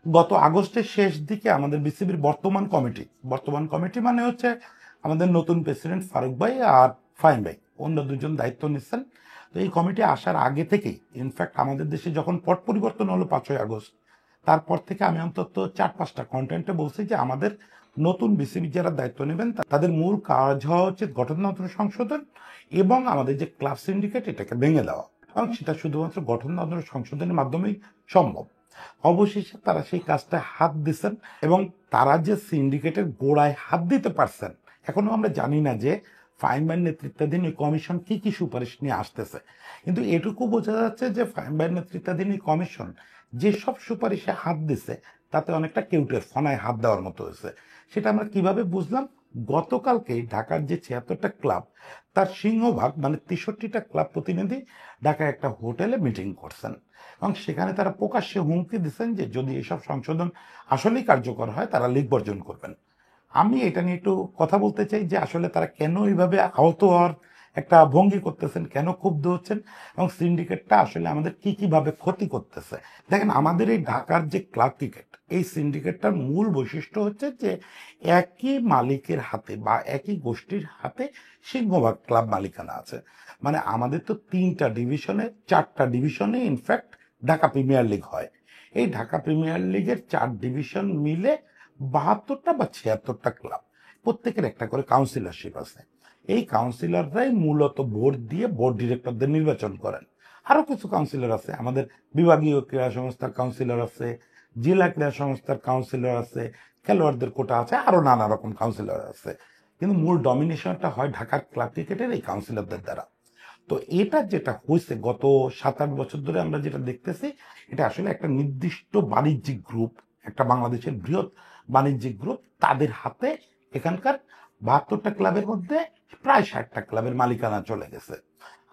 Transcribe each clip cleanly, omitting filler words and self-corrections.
গত আগস্টের শেষ দিকে আমাদের বিসিবির বর্তমান কমিটি মানে হচ্ছে আমাদের নতুন প্রেসিডেন্ট ফারুক ভাই আর ফাহিম ভাই, অন্য দুজন দায়িত্ব নিচ্ছেন। তো এই কমিটি আসার আগে থেকেই ইনফ্যাক্ট আমাদের দেশে যখন পট পরিবর্তন হলো 5ই আগস্ট, তারপর থেকে আমি অন্তত 4-5টা কন্টেন্টে বলছি যে আমাদের নতুন বিসিবি যারা দায়িত্ব নেবেন তাদের মূল কাজ হওয়া উচিত গঠনতন্ত্র সংশোধন এবং আমাদের যে ক্লাব সিন্ডিকেট এটাকে ভেঙে দেওয়া, এবং সেটা শুধুমাত্র গঠনতন্ত্র সংশোধনের মাধ্যমেই সম্ভব। অবশেষে তারা সেই কাজটা হাত দিচ্ছেন এবং তারা যে সিন্ডিকেটের গোড়ায় হাত দিতে পারছেন, এখনো আমরা জানি না যে ফাহিম ভাইয়ের নেতৃত্বাধীন ওই কমিশন কি কি সুপারিশ নিয়ে আসতেছে, কিন্তু এটুকু বোঝা যাচ্ছে যে ফাহিম ভাইয়ের নেতৃত্বাধীন এই কমিশন যেসব সুপারিশে হাত দিছে তাতে অনেকটা কেউটের ফনায় হাত দেওয়ার মতো হয়েছে। সেটা আমরা কিভাবে বুঝলাম? গতকালকে ঢাকার যে 76টা ক্লাব তার সিংহভাগ মানে 63টা ক্লাব প্রতিনিধি ঢাকায় একটা হোটেলে মিটিং করছেন এবং সেখানে তারা প্রকাশ্যে হুমকি দিচ্ছেন যে যদি এসব সংশোধন আসলেই কার্যকর হয় তারা লীগ বর্জন করবেন। আমি এটা নিয়ে একটু কথা বলতে চাই যে আসলে তারা কেন এইভাবে আহত হওয়ার একটা ভঙ্গি করতেছেন, কেন ক্ষুব্ধ হচ্ছেন এবং সিন্ডিকেটটা আসলে আমাদের কি কিভাবে ক্ষতি করতেছে। দেখেন, আমাদের এই ঢাকার যে ক্লাব ক্রিকেট, এই সিন্ডিকেটটার মূল বৈশিষ্ট্য হচ্ছে যে একই মালিকের হাতে বা একই গোষ্ঠীর হাতে সিংহভাগ ক্লাব মালিকানা আছে। মানে আমাদের তো 3টা ডিভিশনে 4টা ডিভিশনে ইনফ্যাক্ট ঢাকা প্রিমিয়ার লিগ হয়। এই ঢাকা প্রিমিয়ার লিগের 4 ডিভিশন মিলে 72টা বা 76টা ক্লাব, প্রত্যেকের একটা করে কাউন্সিলরশিপ আছে। এই কাউন্সিলররাই মূলত ভোট দিয়ে বোর্ড ডিরেক্টরদের নির্বাচন করেন। আরো কিছু কাউন্সিলর আছে, আমাদের বিভাগীয় ক্রীড়া সংস্থার কাউন্সিলর আছে, জেলা ক্রীড়া সংস্থার কাউন্সিলর আছে, খেলোয়াড়দের কোটা আছে, আরো নানা রকম কাউন্সিলর আছে, কিন্তু মূল ডমিনেশনটা হয় ঢাকার ক্লাব ক্রিকেটের এই কাউন্সিলরদের দ্বারা। তো এটা যেটা হয়েছে গত 7-8 বছর ধরে আমরা যেটা দেখতেছি, এটা আসলে একটা নির্দিষ্ট বাণিজ্যিক গ্রুপ, একটা বাংলাদেশের বৃহৎ বাণিজ্যিক গ্রুপ, তাদের হাতে এখানকার 72টা ক্লাবের মধ্যে প্রায় 60টা ক্লাবের মালিকানা চলে গেছে।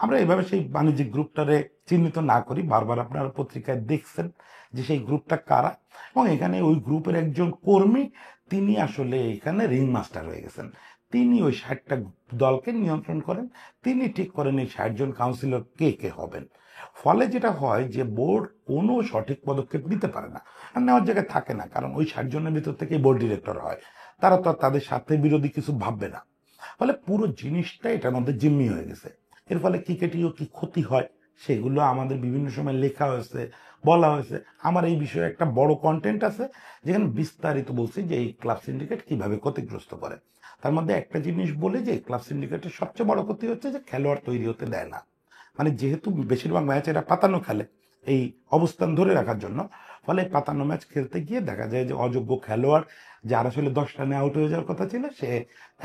আমরা এভাবে সেই বাণিজ্যিক গ্রুপটারে চিহ্নিত না করি, বারবার আপনারা পত্রিকায় দেখছেন যে সেই গ্রুপটা কারা, এবং এখানে ওই গ্রুপের একজন কর্মী তিনি আসলে এখানে রিং মাস্টার হয়ে গেছেন। তিনি ওই 60টা দলকে নিয়ন্ত্রণ করেন, তিনি ঠিক করেন এই 60 জন কাউন্সিলর কে কে হবেন। ফলে যেটা হয় যে বোর্ড কোনো সঠিক পদক্ষেপ নিতে পারে না, আর নেওয়ার জায়গায় থাকে না, কারণ ওই 60 জনের ভিতর থেকে বোর্ড ডিরেক্টর হয়, তারা তো আর তাদের সাথে বিরোধী কিছু ভাববে না। ফলে পুরো জিনিসটা এটার মধ্যে জিম্মি হয়ে গেছে। এর ফলে ক্রিকেটীয় কি ক্ষতি হয় সেগুলো আমাদের বিভিন্ন সময় লেখা হয়েছে, বলা হয়েছে। আমার এই বিষয়ে একটা বড় কন্টেন্ট আছে যেখানে বিস্তারিত বলছি যে এই ক্লাব সিন্ডিকেট কিভাবে ক্ষতিগ্রস্ত করে। তার মধ্যে একটা জিনিস বলে যে ক্লাব সিন্ডিকেটের সবচেয়ে বড় ক্ষতি হচ্ছে যে খেলোয়াড় তৈরি হতে দেয় না। মানে যেহেতু বেশিরভাগ ম্যাচ এরা পাতানো খেলে এই অবস্থান ধরে রাখার জন্য, ফলে পাতানো ম্যাচ খেলতে গিয়ে দেখা যায় যে অযোগ্য খেলোয়াড়, যার আসলে 10 রানে আউট হয়ে যাওয়ার কথা ছিল, সে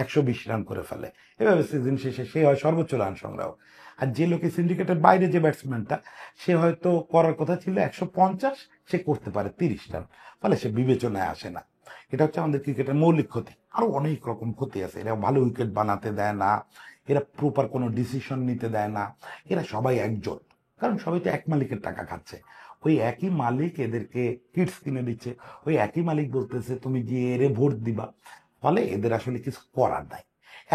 120 রান করে ফেলে। এভাবে সিজন শেষে সে হয় সর্বোচ্চ রান সংগ্রাহক। আর যে লোকে সিন্ডিকেটের বাইরে যে ব্যাটসম্যানটা, সে হয়তো করার কথা ছিল 150, সে করতে পারে 30 রান, ফলে সে বিবেচনায় আসে না। এটা হচ্ছে আমাদের ক্রিকেটের মৌলিক ক্ষতি। আরো অনেক রকম ক্ষতি আছে, এরা ভালো উইকেট বানাতে দেয় না, এরা প্রপার কোনো ডিসিশন নিতে দেয় না, এরা সবাই একজোট, কারণ সবাই তো এক মালিকের টাকা খাচ্ছে। ওই একই মালিক এদেরকে কিটস কিনে দিচ্ছে, ওই একই মালিক বলতেছে তুমি গিয়ে এরে ভোট দিবা, ফলে এদের আসলে কিছু করার নাই।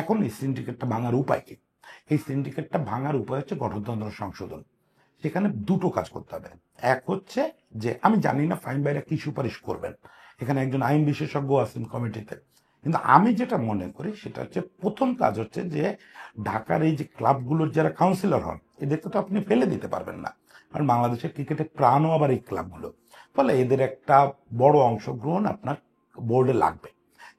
এখন এই সিন্ডিকেটটা ভাঙার উপায় কি? এই সিন্ডিকেটটা ভাঙার উপায় হচ্ছে গঠনতন্ত্র সংশোধন। সেখানে দুটো কাজ করতে হবে। এক হচ্ছে যে আমি জানি না ফাহিম ভাইরা কি সুপারিশ করবেন, এখানে একজন আইন বিশেষজ্ঞ আছেন কমিটিতে, কিন্তু আমি যেটা মনে করি সেটা হচ্ছে প্রথম কাজ হচ্ছে যে ঢাকার এই যে ক্লাবগুলোর যারা কাউন্সিলর হন, এদেরকে তো আপনি ফেলে দিতে পারবেন না, কারণ বাংলাদেশের ক্রিকেটের প্রাণও আবার এই ক্লাবগুলো। ফলে এদের একটা বড় অংশগ্রহণ আপনার বোর্ডে লাগবে।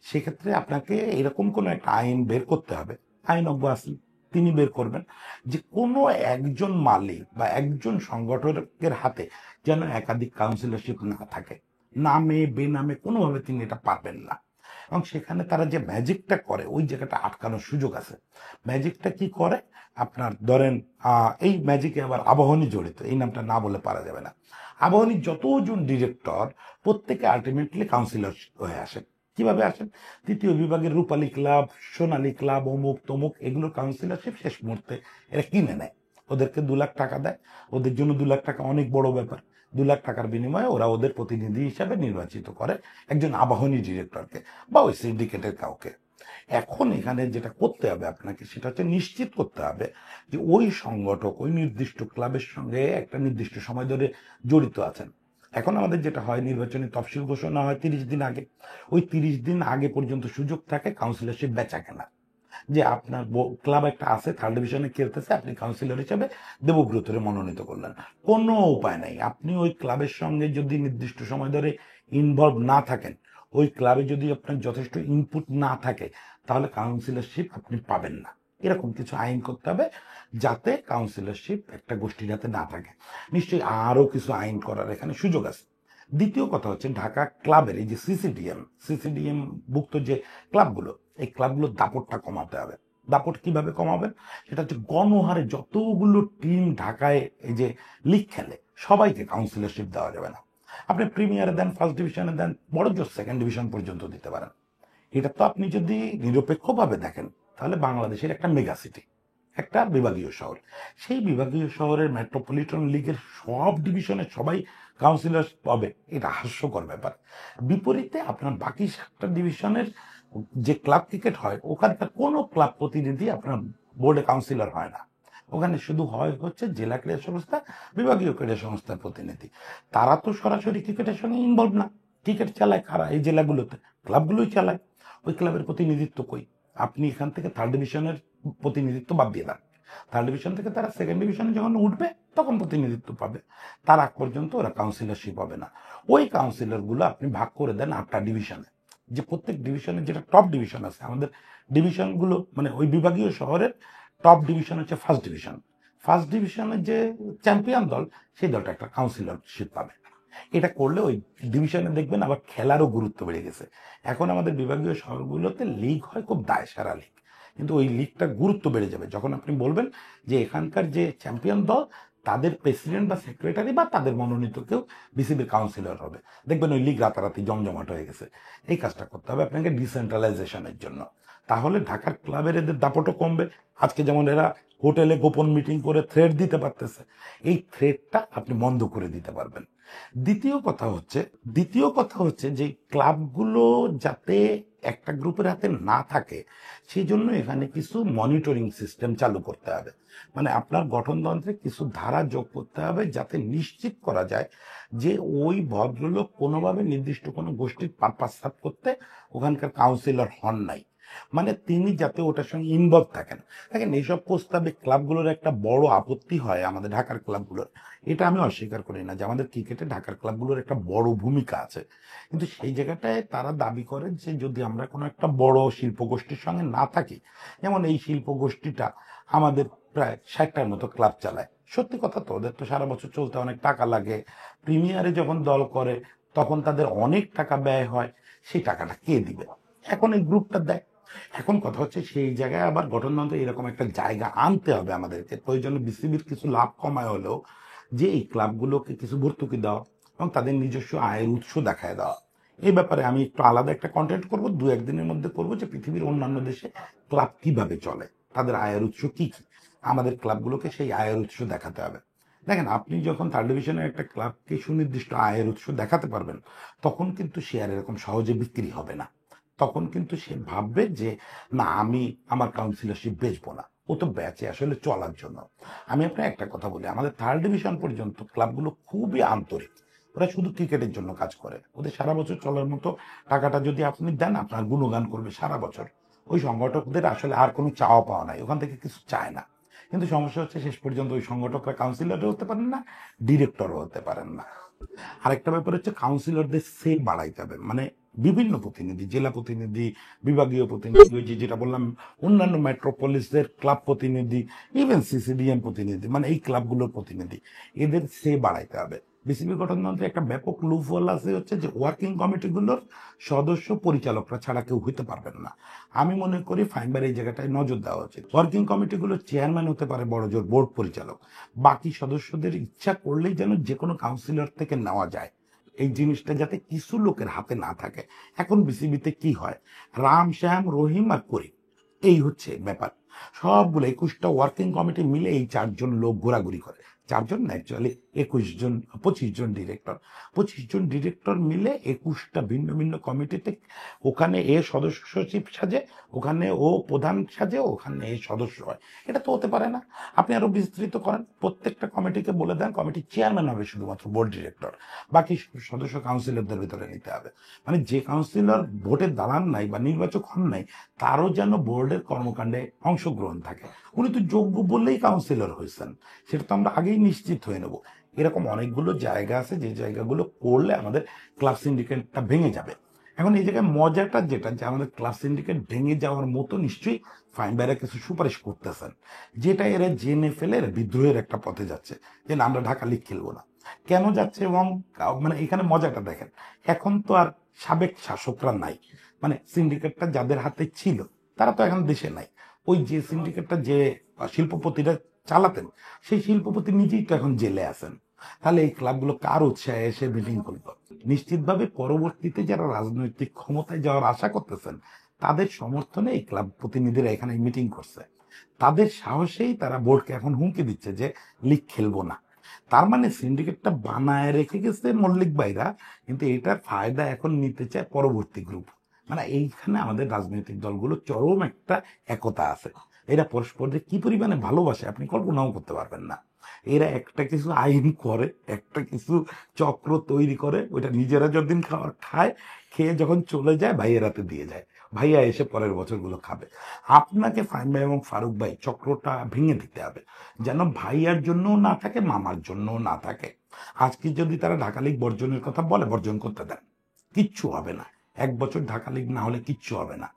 সেক্ষেত্রে আপনাকে এরকম কোনো একটা আইন বের করতে হবে, আইনজ্ঞ আছেন তিনি বের করবেন, যে কোনো একজন মালিক বা একজন সংগঠকের হাতে যেন একাধিক কাউন্সিলরশিপ না থাকে, নামে বেনামে কোনোভাবে তিনি এটা পারবেন না। এবং সেখানে তারা যে ম্যাজিকটা করে ওই জায়গাটা আটকানোর সুযোগ আছে। ম্যাজিকটা কি করে? আপনার ধরেন এই ম্যাজিকে আবার আবাহনী জড়িত, এই নামটা না বলে পারা যাবে না। আবাহনীর যতজন ডিরেক্টর প্রত্যেকে আলটিমেটলি কাউন্সিলর হয়ে আসেন। কিভাবে আসেন? 3য় বিভাগের রূপালী ক্লাব, সোনালী ক্লাব, অমুক তমুক, এগুলোর কাউন্সিলরশিপ শেষ মুহূর্তে এরা কিনে নেয়। ওদেরকে 2 লাখ টাকা দেয়, ওদের জন্য 2 লাখ টাকা অনেক বড় ব্যাপার। 2 লাখ টাকার বিনিময়ে ওরা ওদের প্রতিনিধি হিসাবে নির্বাচিত করে একজন আবাহনী ডিরেক্টরকে বা ওই সিন্ডিকেটের কাউকে। এখন এখানে যেটা করতে হবে আপনাকে সেটা হচ্ছে নিশ্চিত করতে হবে যে ওই সংগঠক ওই নির্দিষ্ট ক্লাবের সঙ্গে একটা নির্দিষ্ট সময় ধরে জড়িত আছেন। এখন আমাদের যেটা হয়, নির্বাচনী তফসিল ঘোষণা হয় 30 দিন আগে। ওই 30 দিন আগে পর্যন্ত সুযোগ থাকে কাউন্সিলরশিপ বেচা কেনা, যে আপনার ক্লাব একটা আছে, 3rd ডিভিশনে খেলতেছে, আপনি কাউন্সিলর হিসেবে দেবব্রতরে মনোনীত করলেন। কোনো উপায় নাই, আপনি ওই ক্লাবের সঙ্গে যদি নির্দিষ্ট সময় ধরে ইনভলভ না থাকেন, ওই ক্লাবে যদি আপনার যথেষ্ট ইনপুট না থাকে, তাহলে কাউন্সিলরশিপ আপনি পাবেন না। এরকম কিছু আইন করতে হবে যাতে কাউন্সিলরশিপ একটা গোষ্ঠী যাতে না থাকে। নিশ্চয়ই আরও কিছু আইন করার এখানে সুযোগ আছে। দ্বিতীয় কথা হচ্ছে, ঢাকা ক্লাবের এই যে সিসিডিএম ভুক্ত যে ক্লাবগুলো, এই ক্লাবগুলোর দাপটটা কমাতে হবে। দাপট কিভাবে কমাবেন? সেটা হচ্ছে গণহারে যতগুলো টিম ঢাকায় এই যে লিগ খেলে, সবাইকে কাউন্সিলরশিপ দেওয়া যাবে না। আপনি প্রিমিয়ারে দেন, 1st ডিভিশনে দেন, বড় জোর 2nd ডিভিশন পর্যন্ত দিতে পারেন। এটা তো আপনি যদি নিরপেক্ষভাবে দেখেন, তাহলে বাংলাদেশের একটা মেগা সিটি, একটা বিভাগীয় শহর, সেই বিভাগীয় শহরের মেট্রোপলিটন লিগের সব ডিভিশনে সবাই কাউন্সিলর পাবে, এটা হাস্যকর ব্যাপার। বিপরীতে আপনার বাকি 7টা ডিভিশনের যে ক্লাব ক্রিকেট হয়, ওখানকার কোনো ক্লাব প্রতিনিধি আপনার বোর্ডে কাউন্সিলর হয় না। ওখানে শুধু হয় হচ্ছে জেলা ক্রীড়া সংস্থা, বিভাগীয় ক্রীড়া সংস্থার প্রতিনিধি। তারা তো সরাসরি ক্রিকেটের সঙ্গে ইনভলভ না। ক্রিকেট চালায় কারা? এই জেলাগুলোতে ক্লাবগুলোই চালায়। ওই ক্লাবের প্রতিনিধিত্ব কই? আপনি এখান থেকে 3rd ডিভিশনের প্রতিনিধিত্ব বাদ দিয়ে দেন। 3rd ডিভিশন থেকে তারা 2nd ডিভিশনে যখন উঠবে, তখন প্রতিনিধিত্ব পাবে। তার আগ পর্যন্ত ওরা কাউন্সিলরশিপ হবে না। ওই কাউন্সিলরগুলো আপনি ভাগ করে দেন 8টা ডিভিশনে, যে প্রত্যেক ডিভিশনের যেটা টপ ডিভিশন আছে, আমাদের ডিভিশনগুলো মানে ওই বিভাগীয় শহরের টপ ডিভিশন হচ্ছে 1st ডিভিশন। 1st ডিভিশনের যে চ্যাম্পিয়ন দল, সেই দলটা একটা কাউন্সিলরশিপ পাবে। এটা করলে ওই ডিভিশনে দেখবেন আবার খেলারও গুরুত্ব বেড়ে গেছে। এখন আমাদের বিভাগীয় শহরগুলোতে লিগ হয় খুব দায়সারা লিগ, কিন্তু ওই লিগটার গুরুত্ব বেড়ে যাবে যখন আপনি বলবেন যে এখানকার যে চ্যাম্পিয়ন দল, তাদের প্রেসিডেন্ট বা সেক্রেটারি বা তাদের মনোনীত কেউ বিসিবির কাউন্সিলর হবে। দেখবেন ওই লিগ রাতারাতি জমজমাট হয়ে গেছে। এই কাজটা করতে হবে আপনাকে ডিসেন্ট্রালাইজেশনের জন্য। তাহলে ঢাকার ক্লাবের এদের দাপটও কমবে। আজকে যেমন এরা হোটেলে গোপন মিটিং করে থ্রেট দিতে পারতেছে, এই থ্রেটটা আপনি বন্ধ করে দিতে পারবেন। দ্বিতীয় কথা হচ্ছে যে ক্লাবগুলো যাতে একটা গ্রুপের হাতে না থাকে, সেই জন্য এখানে কিছু মনিটরিং সিস্টেম চালু করতে হবে। মানে আপনার গঠনতন্ত্রে কিছু ধারা যোগ করতে হবে যাতে নিশ্চিত করা যায় যে ওই ভদ্রলোক কোনোভাবে নির্দিষ্ট কোনো গোষ্ঠীর পারপাস সার্ভ করতে ওখানকার কাউন্সিলর হন নাই। মানে তিনি যাতে ওটার সঙ্গে ইনভলভ থাকেন। দেখেন, এইসব প্রস্তাবে ক্লাবগুলোর একটা বড় আপত্তি হয়, আমাদের ঢাকার ক্লাবগুলোর। এটা আমি অস্বীকার করি না যে আমাদের ক্রিকেটে ঢাকার ক্লাবগুলোর একটা বড় ভূমিকা আছে, কিন্তু সেই জায়গাটায় তারা দাবি করে যে যদি আমরা কোনো একটা বড় শিল্প গোষ্ঠীর সঙ্গে না থাকি, যেমন এই শিল্প গোষ্ঠীটা আমাদের প্রায় 60টার মতো ক্লাব চালায়। সত্যি কথা তো, ওদের তো সারা বছর চলতে অনেক টাকা লাগে। প্রিমিয়ারে যখন দল করে তখন তাদের অনেক টাকা ব্যয় হয়, সেই টাকাটা কে দিবে? এখন এই গ্রুপটা দেয়। এখন কথা হচ্ছে সেই জায়গায় আবার গঠনতন্ত্রে এরকম একটা জায়গা আনতে হবে আমাদেরকে। প্রয়োজনে বিসিবির কিছু লাভ কমায় হলেও যে এই ক্লাবগুলোকে কিছু ভর্তুকি দেওয়া এবং তাদের নিজস্ব আয়ের উৎস দেখায় দেওয়া। এই ব্যাপারে আমি একটু আলাদা একটা কন্টেন্ট করব, 2-1 দিনের মধ্যে করবো, যে পৃথিবীর অন্যান্য দেশে ক্লাব কিভাবে চলে, তাদের আয়ের উৎস কি কি। আমাদের ক্লাবগুলোকে সেই আয়ের উৎস দেখাতে হবে। দেখেন, আপনি যখন 3rd ডিভিশনের একটা ক্লাবকে সুনির্দিষ্ট আয়ের উৎস দেখাতে পারবেন, তখন কিন্তু শেয়ার এরকম সহজে বিক্রি হবে না। তখন কিন্তু সে ভাববে যে না, আমি আমার কাউন্সিলরশিপ বেচবো না, ও তো বেচে আসলে চলার জন্য। আমি আপনার একটা কথা বলি, আমাদের 3rd ডিভিশন পর্যন্ত ক্লাবগুলো খুবই আন্তরিক। ওরা শুধু ক্রিকেটের জন্য কাজ করে। ওদের সারা বছর চলার মতো টাকাটা যদি আপনি দেন, আপনার গুণগান করবে সারা বছর। ওই সংগঠকদের আসলে আর কোনো চাওয়া পাওয়া নাই, ওখান থেকে কিছু চায় না। কিন্তু সমস্যা হচ্ছে শেষ পর্যন্ত ওই সংগঠকরা কাউন্সিলরও হতে পারেন না, ডিরেক্টরও হতে পারেন না। আরেকটা ব্যাপার হচ্ছে কাউন্সিলরদের সে বাড়াইতে হবে। মানে বিভিন্ন প্রতিনিধি, জেলা প্রতিনিধি, বিভাগীয় প্রতিনিধি, ওই যেটা বললাম, অন্যান্য মেট্রোপলিসের ক্লাব প্রতিনিধি, ইভেন সিসিডিএম প্রতিনিধি, মানে এই ক্লাবগুলোর প্রতিনিধি, এদের সে বাড়াইতে হবে। বিসিবি গঠনতন্ত্রে একটা ব্যাপক লুপহোল আছে, হচ্ছে যে ওয়ার্কিং কমিটিগুলোর সদস্য পরিচালকরা ছাড়া কেউ হইতে পারবেন না। আমি মনে করি ফাইনবার এই জায়গাটায় নজর দেওয়া উচিত। ওয়ার্কিং কমিটিগুলোর চেয়ারম্যান হতে পারে বড় জোর বোর্ড পরিচালক। বাকি সদস্যদের ইচ্ছা করলেই যেন যে কোনো কাউন্সিলর থেকে নেওয়া যায়, এই জিনিসটা যাতে কিছু লোকের হাতে না থাকে। এখন বিসিবিতে কি হয়, রাম, শ্যাম, রহিম আর করিম, এই হচ্ছে ব্যাপার। সবগুলো 21টা ওয়ার্কিং কমিটি মিলে এই 4জন লোক ঘোরাঘুরি করে। 4 জন না, অ্যাকচুয়ালি 21 জন, 25 জন ডিরেক্টর। 25 জন ডিরেক্টর মিলে 21টা ভিন্ন ভিন্ন কমিটিতে, ওখানে এ সদস্য সচিব সাজে, ওখানে ও প্রধান সাজে, ওখানে এ সদস্য হয়। এটা তো হতে পারে না। আপনি আরো বিস্তৃত করেন, প্রত্যেকটা কমিটিকে বলে দেন কমিটির চেয়ারম্যান হবে শুধুমাত্র বোর্ড ডিরেক্টর, বাকি সদস্য কাউন্সিলরদের ভিতরে নিতে হবে। মানে যে কাউন্সিলর ভোটে দাঁড়ান নাই বা নির্বাচক হন নাই, তারও যেন বোর্ডের কর্মকাণ্ডে অংশগ্রহণ থাকে। উনি তো যোগ্য বললেই কাউন্সিলর হয়েছেন, সেটা তো আমরা আগেই নিশ্চিত হয়ে নেব। এরকম অনেকগুলো জায়গা আছে যে জায়গাগুলো করলে আমাদের ক্লাব সিন্ডিকেটটা ভেঙে যাবে। এখন এই জায়গায় মজাটা যেটা, যে আমাদের ক্লাব সিন্ডিকেট ভেঙে যাওয়ার মতো নিশ্চয়ই ফাইন বাইরে কিছু সুপারিশ করতেছেন, যেটা এরা জেনে ফেলে এরা বিদ্রোহের একটা পথে যাচ্ছে, যে না আমরা ঢাকা লিগ খেলবো না। কেন যাচ্ছে, এবং মানে এখানে মজাটা দেখেন, এখন তো আর সাবেক শাসকরা নাই, মানে সিন্ডিকেটটা যাদের হাতে ছিল তারা তো এখন দেশে নাই। ওই যে সিন্ডিকেটটা যে শিল্পপতিরা চালাতেন, সেই শিল্পপতি নিজেই তো এখন জেলে আছেন। তাহলে এই ক্লাবগুলো কার উৎসাহে এসে মিটিং করলো? নিশ্চিতভাবে পরবর্তীতে যারা রাজনৈতিক ক্ষমতায় যাওয়ার আশা করতেছেন, তাদের সমর্থনে এই ক্লাব প্রতিনিধিরা এখানে মিটিং করছে। তাদের সাহসেই তারা বোর্ডকে এখন হুমকি দিচ্ছে যে লিগ খেলবো না। তার মানে সিন্ডিকেটটা বানায় রেখে গেছে মল্লিক ভাইরা, কিন্তু এটার ফায়দা এখন নিতে চায় পরবর্তী গ্রুপ। মানে এইখানে আমাদের রাজনৈতিক দলগুলো চরম একটা একতা আছে। এরা পরস্পরদের কি পরিমাণে ভালোবাসে আপনি কল্পনাও করতে পারবেন না। এরা একটা কিছু আইন করে, একটা কিছু চক্র তৈরি করে, ওইটা নিজেরা যতদিন খায়, খেয়ে যখন চলে যায় ভাইয়েরাতে দিয়ে যায়, ভাইয়া এসে পরের বছরগুলো খাবে। আপনাকে ফাহিম ভাই এবং ফারুক ভাই চক্রটা ভেঙে দিতে হবে, যেন ভাইয়ার জন্যও না থাকে, মামার জন্যও না থাকে। আজকে যদি তারা ঢাকা লীগ বর্জনের কথা বলে, বর্জন করতে দেন, কিচ্ছু হবে না। 1 বছর ঢাকা লীগ না হলে কিচ্ছু হবে না,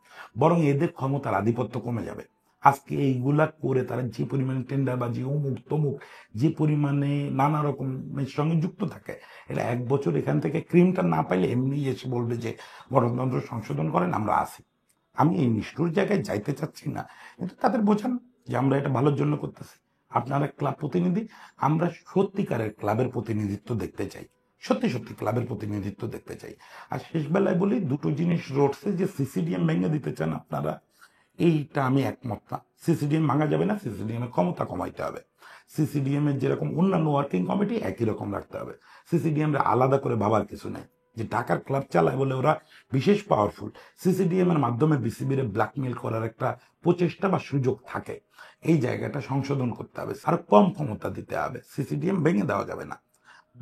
বরং এদের ক্ষমতার আধিপত্য কমে যাবে। আজকে এইগুলা করে তারা যে পরিমাণে টেন্ডারবাজি, অমুক তমুক, যে পরিমাণে নানা রকমের সঙ্গে যুক্ত থাকে, এটা 1 বছর এখান থেকে ক্রিমটা না পাইলে এমনি এসে বলবে যে গণতন্ত্র সংশোধন করেন, আমরা আছি। আমি এই নিষ্ঠুর জায়গায় যাইতে চাচ্ছি না, কিন্তু তাদের বোঝান যে আমরা এটা ভালোর জন্য করতেছি। আপনারা ক্লাব প্রতিনিধি, আমরা সত্যিকারের ক্লাবের প্রতিনিধিত্ব দেখতে চাই, সত্যি সত্যি ক্লাবের প্রতিনিধিত্ব দেখতে চাই। আর শেষ বেলায় বলি, দুটো জিনিস রটছে, যে সিসিডিএম ভেঙে দিতে চান আপনারা, এইটা আমি একমত না। সিসিডিএম ভাঙা যাবে না, সিসিডিএম এর ক্ষমতা কমাইতে হবে। সিসিডিএম এর যেরকম অন্যান্য ওয়ার্কিং কমিটি একই রকম রাখতে হবে। সিসিডিএম এর আলাদা করে ভাবার কিছু নেই, যে ঢাকার ক্লাব চালায় বলে ওরা বিশেষ পাওয়ারফুল। সিসিডিএম এর মাধ্যমে বিসিবির ব্ল্যাকমেল করার একটা প্রচেষ্টা বা সুযোগ থাকে, এই জায়গাটা সংশোধন করতে হবে, আর কম ক্ষমতা দিতে হবে। সিসিডিএম ভেঙে দেওয়া যাবে না।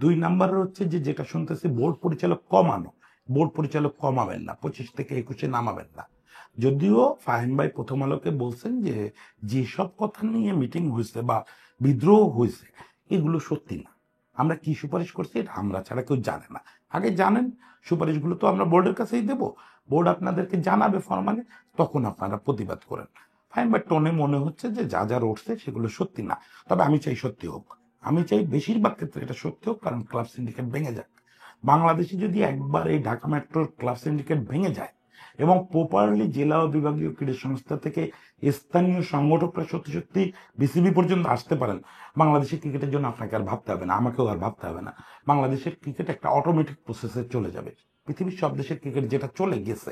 2 নম্বর হচ্ছে যে, যেটা শুনতেছি বোর্ড পরিচালক কমানো, বোর্ড পরিচালক কমাবেন না, 25 থেকে 21-এ নামাবেন না। যদিও ফাহিম ভাই প্রথম আলোকে বলছেন যে যেসব কথা নিয়ে মিটিং হয়েছে বা বিদ্রোহ হয়েছে, এগুলো সত্যি না। আমরা কি সুপারিশ করছি এটা আমরা ছাড়া কেউ জানে না। আগে জানেন, সুপারিশগুলো তো আমরা বোর্ডের কাছেই দেবো, বোর্ড আপনাদেরকে জানাবে ফরমানে, তখন আপনারা প্রতিবাদ করেন। ফাহিম ভাই টোনে মনে হচ্ছে যে যা যা উঠছে সেগুলো সত্যি না। তবে আমি চাই সত্যি হোক, আমি চাই বেশিরভাগ ক্ষেত্রে এটা সত্যি হোক, কারণ ক্লাব সিন্ডিকেট ভেঙে যাক। বাংলাদেশে যদি একবার এই ঢাকা মেট্রোর ক্লাব সিন্ডিকেট ভেঙে যায় এবং প্রপারলি জেলা ও বিভাগীয় ক্রীড়া সংস্থা থেকে স্থানীয় সংগঠকরা সত্যি সত্যি বিসিবি পর্যন্ত আসতে পারেন, বাংলাদেশের ক্রিকেটের জন্য আপনাকে আর ভাবতে হবে না, আমাকেও আর ভাবতে হবে না। বাংলাদেশের ক্রিকেট একটা অটোমেটিক প্রসেসে চলে যাবে। পৃথিবীর সব দেশের ক্রিকেট যেটা চলে গেছে,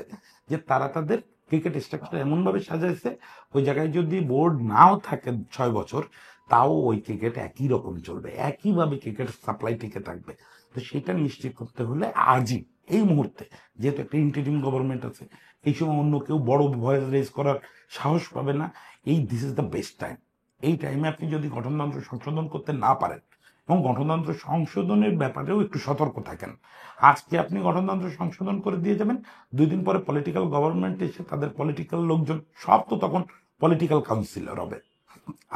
যে তারা তাদের ক্রিকেট স্ট্রাকচার এমনভাবে সাজাইছে, ওই জায়গায় যদি বোর্ড নাও থাকে 6 বছর, তাও ওই ক্রিকেট একই রকম চলবে, একইভাবে ক্রিকেট সাপ্লাই টিকে থাকবে। তো সেটা নিশ্চিত করতে হলে আজই, এই মুহূর্তে, যেহেতু একটা ইন্টারিম গভর্নমেন্ট আছে, এই সময় অন্য কেউ বড় ভয়েস রেজ করার সাহস পাবে না। This is the best time. এই টাইমে আপনি যদি গঠনতন্ত্র সংশোধন করতে না পারেন, এবং গঠনতন্ত্র সংশোধনের ব্যাপারেও একটু সতর্ক থাকেন। আজকে আপনি গঠনতন্ত্র সংশোধন করে দিয়ে যাবেন, 2 দিন পরে পলিটিক্যাল গভর্নমেন্ট এসে তাদের পলিটিক্যাল লোকজন সব তো তখন পলিটিক্যাল কাউন্সিলর হবে।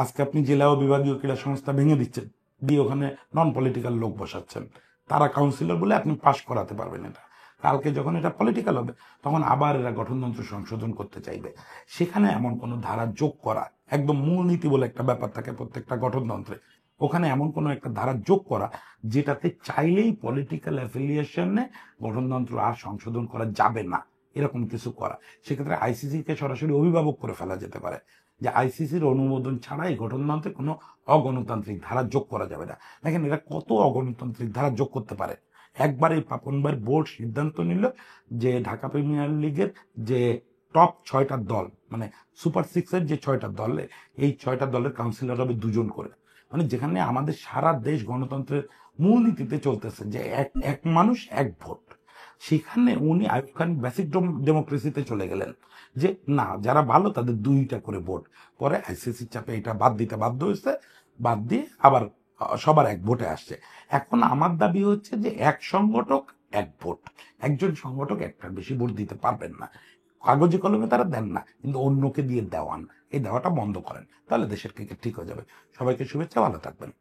আজকে আপনি জেলা ও বিভাগীয় ক্রীড়া সংস্থা ভেঙে দিচ্ছেন, দিয়ে ওখানে নন পলিটিক্যাল লোক বসাচ্ছেন, তারা কাউন্সিলর বলে আপনি পাশ করাতে পারবেন এটা। কালকে যখন এটা পলিটিক্যাল হবে, তখন আবার এরা গঠনতন্ত্র সংশোধন করতে চাইবে। সেখানে এমন কোনো ধারা যোগ করা, একদম মূলনীতি বলে একটা ব্যাপার থাকে প্রত্যেকটা গঠনতন্ত্রে, ওখানে এমন কোনো একটা ধারা যোগ করা যেটাতে চাইলেই পলিটিক্যাল অ্যাফিলিয়েশনে গঠনতন্ত্র আর সংশোধন করা যাবে না, এরকম কিছু করা। সেক্ষেত্রে আইসিসিকে সরাসরি অভিভাবক করে ফেলা যেতে পারে, যে আইসিসির অনুমোদন ছাড়া এই গঠনতন্ত্রে কোনো অগণতান্ত্রিক ধারা যোগ করা যাবে না। দেখেন এরা কত অগণতান্ত্রিক ধারা যোগ করতে পারে। একবার এই পাপনবার বোর্ড সিদ্ধান্ত নিল যে ঢাকা প্রিমিয়ার লিগের যে টপ 6টা দল, মানে সুপার 6-এর যে 6টা দলে, এই 6টা দলের কাউন্সিলর হবে 2 জন করে। মানে যেখানে আমাদের সারা দেশ গণতন্ত্রের মূলনীতিতে চলতেছে যে এক এক মানুষ এক ভোট, সেখানে উনি আইয়ুব খান বেসিক ডেমোক্রেসিতে চলে গেলেন যে না, যারা ভালো তাদের দুইটা করে ভোট। পরে আইসিসির চাপে এটা বাদ দিতে বাধ্য হয়েছে, বাদ দিয়ে আবার সবার এক ভোটে আসছে। এখন আমার দাবি হচ্ছে যে এক সংগঠক এক ভোট, একজন সংগঠক একটার বেশি ভোট দিতে পারবেন না, কাগজে কলমে তারা দেন না, কিন্তু অন্যকে দিয়ে দেওয়ান, এই দেওয়াটা বন্ধ করেন, তাহলে দেশের ক্রিকেট ঠিক হয়ে যাবে। সবাইকে শুভেচ্ছা, ভালো থাকবেন।